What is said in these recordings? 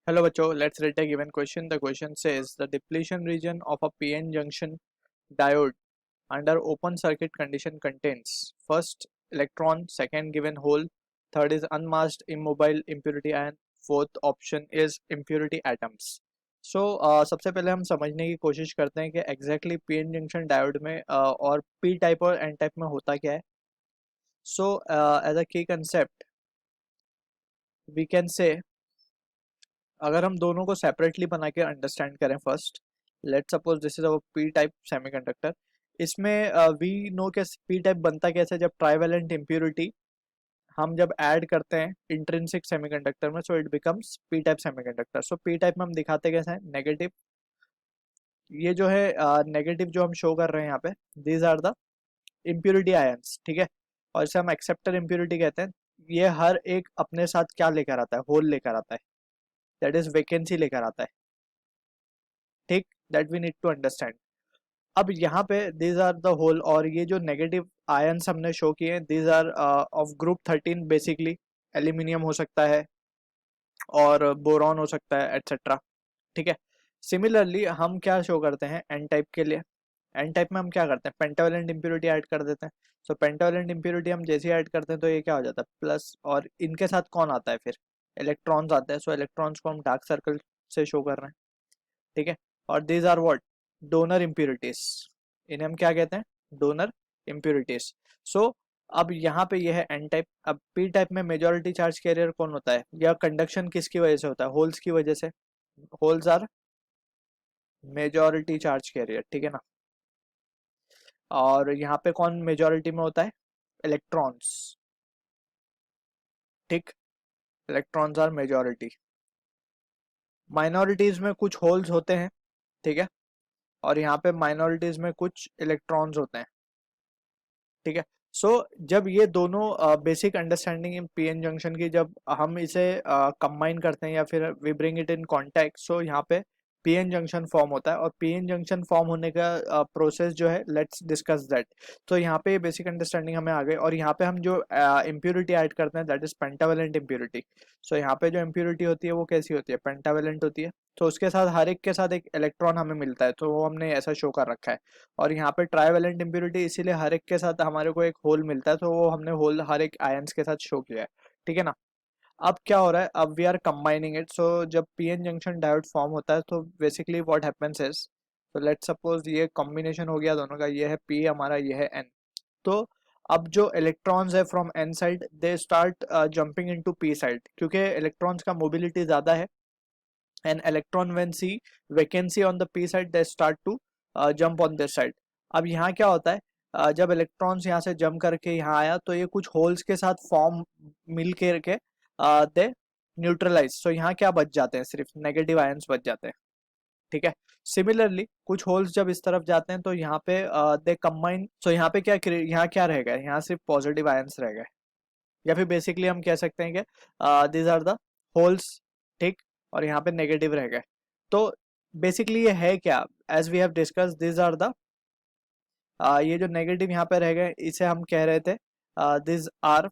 Hello बच्चों, let's read a given question. The question says the depletion region of a PN junction diode under open circuit condition contains first electron, second given hole, third is unmasked immobile impurity ion, fourth option is impurity atoms. सबसे पहले हम समझने की कोशिश करते हैं कि exactly PN junction diode में और P type और N type में होता क्या है. As a key concept we can say, अगर हम दोनों को सेपरेटली बना के अंडरस्टैंड करें, first let suppose this is our P type semiconductor. इसमें वी नो के पी टाइप बनता कैसे, जब ट्राइवेलेंट इम्प्योरिटी हम जब ऐड करते हैं इंट्रिंसिक सेमीकंडक्टर में, so it becomes P type semiconductor. So P type में हम दिखाते कैसे हैं, नेगेटिव. ये जो है नेगेटिव जो हम शो कर रहे हैं यहाँ पे, these are the impurity ions, ठीक है. और इसे हम एक्सेप्टर इम्प्योरिटी कहते हैं. ये हर एक अपने साथ क्या लेकर आता है, होल लेकर आता है, दैट इज वैकेंसी लेकर आता है, ठीक. That we need to understand. अब यहाँ पे दीज आर द होल, और ये जो नेगेटिव आयंस हमने शो किए हैं, these are of group 13. Basically aluminium हो सकता है और बोरॉन हो सकता है, एटसेट्रा, ठीक है. सिमिलरली हम क्या शो करते हैं एन टाइप के लिए. एन टाइप में हम क्या करते हैं, पेंटावेलेंट इंप्योरिटी ऐड कर देते हैं. सो पेंटावेलेंट इंप्योरिटी हम जैसे ही ऐड करते हैं तो ये क्या हो जाता है, प्लस, और इनके साथ कौन आता है फिर, इलेक्ट्रॉन्स आते हैं. सो इलेक्ट्रॉन्स को हम डार्क सर्कल से शो कर रहे हैं, ठीक है. और these are what, donor impurities. इन्हें हम क्या कहते हैं, डोनर इम्प्योरिटीज. सो अब यहाँ पे ये है एन टाइप. अब पी टाइप में मेजॉरिटी चार्ज कैरियर कौन होता है, या कंडक्शन किसकी वजह से होता है, होल्स की वजह से. Holes are majority charge carrier, ठीक है ना. और यहाँ पे कौन मेजॉरिटी में होता है, इलेक्ट्रॉन्स, ठीक. Electrons are majority. माइनॉरिटीज में कुछ होल्स होते हैं, ठीक है. और यहाँ पे माइनॉरिटीज में कुछ इलेक्ट्रॉन्स होते हैं, ठीक है. जब ये दोनों basic understanding in PN junction की जब हम इसे कंबाइन करते हैं या फिर we bring it in contact, so यहाँ पे पीएन जंक्शन फॉर्म होता है. और पीएन जंक्शन फॉर्म होने का प्रोसेस जो है, लेट्स डिस्कस दैट. तो यहाँ पे बेसिक अंडरस्टैंडिंग हमें आ गई. और यहाँ पे हम जो इम्प्योरिटी ऐड करते हैं, दैट इज पेंटावेलेंट इम्प्योरिटी. सो यहाँ पे जो इम्प्योरिटी होती है वो कैसी होती है, पेंटावेलेंट होती है. तो उसके साथ हर एक के साथ एक इलेक्ट्रॉन हमें मिलता है, तो वो हमने ऐसा शो कर रखा है. और यहाँ पे ट्राइवेलेंट इम्प्योरिटी, इसीलिए हर एक के साथ हमारे को एक होल मिलता है, तो वो हमने होल हर एक आयंस के साथ शो किया है, ठीक है ना. अब क्या हो रहा है, अब वी आर कंबाइनिंग इट. जब पीएन जंक्शन डायोड फॉर्म होता है, तो बेसिकली व्हाट हैपेंस इज, तो लेट्स सपोज ये कॉम्बिनेशन हो गया दोनों का, ये है पी हमारा, ये है एन. तो अब जो इलेक्ट्रॉन्स है from N side, they start jumping into P side, क्योंकि इलेक्ट्रॉन्स का मोबिलिटी ज्यादा है. And electron when see vacancy on the P side, they start to jump on this side. अब यहाँ क्या होता है, जब इलेक्ट्रॉन्स यहाँ से जंप करके यहाँ आया, तो ये कुछ होल्स के साथ फॉर्म मिल के दे न्यूट्रलाइज. सो यहाँ क्या बच जाते हैं, सिर्फ नेगेटिव आयंस बच जाते हैं, ठीक है. सिमिलरली कुछ होल्स जब इस तरफ जाते हैं, तो यहाँ पे दे कंबाइन. सो यहाँ पे क्या, यहाँ क्या रह गया, यहाँ सिर्फ पॉजिटिव आयंस रह गए. या फिर बेसिकली हम कह सकते हैं कि दिस आर द होल्स, ठीक. और यहाँ पे नेगेटिव रह गए. तो बेसिकली ये है क्या, as we have discuss, this are the ये जो नेगेटिव यहाँ पे रह गए, इसे हम कह रहे थे this are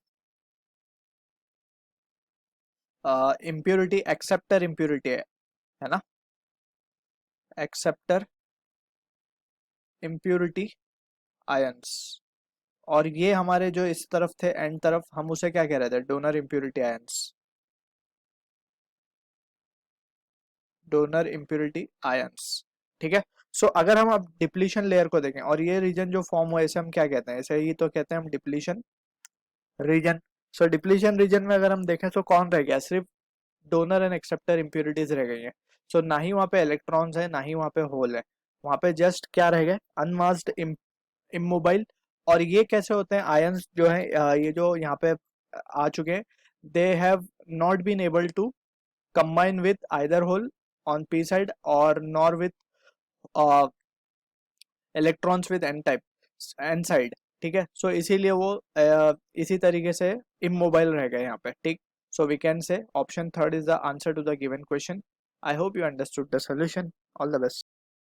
impurity, acceptor impurity है ना, एक्सेप्टर इम्प्योरिटी आयंस. और ये हमारे जो इस तरफ थे एंड तरफ, हम उसे क्या कह रहे थे, donor impurity ions, donor impurity ions, ठीक है. अगर हम अब डिप्लीशन लेयर को देखें, और ये रीजन जो फॉर्म हुआ, इसे हम क्या कहते हैं, इसे ही तो कहते हैं हम डिप्लीशन रीजन. डिप्लीशन रीजन में अगर हम देखें, तो कौन रह गया, सिर्फ डोनर एंड एक्सेप्टर इम्प्योरिटीज रह गई हैं. ना ही वहाँ पे इलेक्ट्रॉन्स है, ना ही वहाँ पे होल है. वहाँ पे जस्ट क्या रह गए, अनमास्ड इमोबाइल. और ये कैसे होते हैं, आयंस जो है, ये जो यहाँ पे आ चुके हैं, they have not been able to combine with either hole on P side, और nor with electrons with N type N side, ठीक है. इसीलिए वो इसी तरीके से इमोबाइल रह गए यहाँ पे, ठीक. We can say option third is the answer to the given question. I hope you understood the solution. All the best.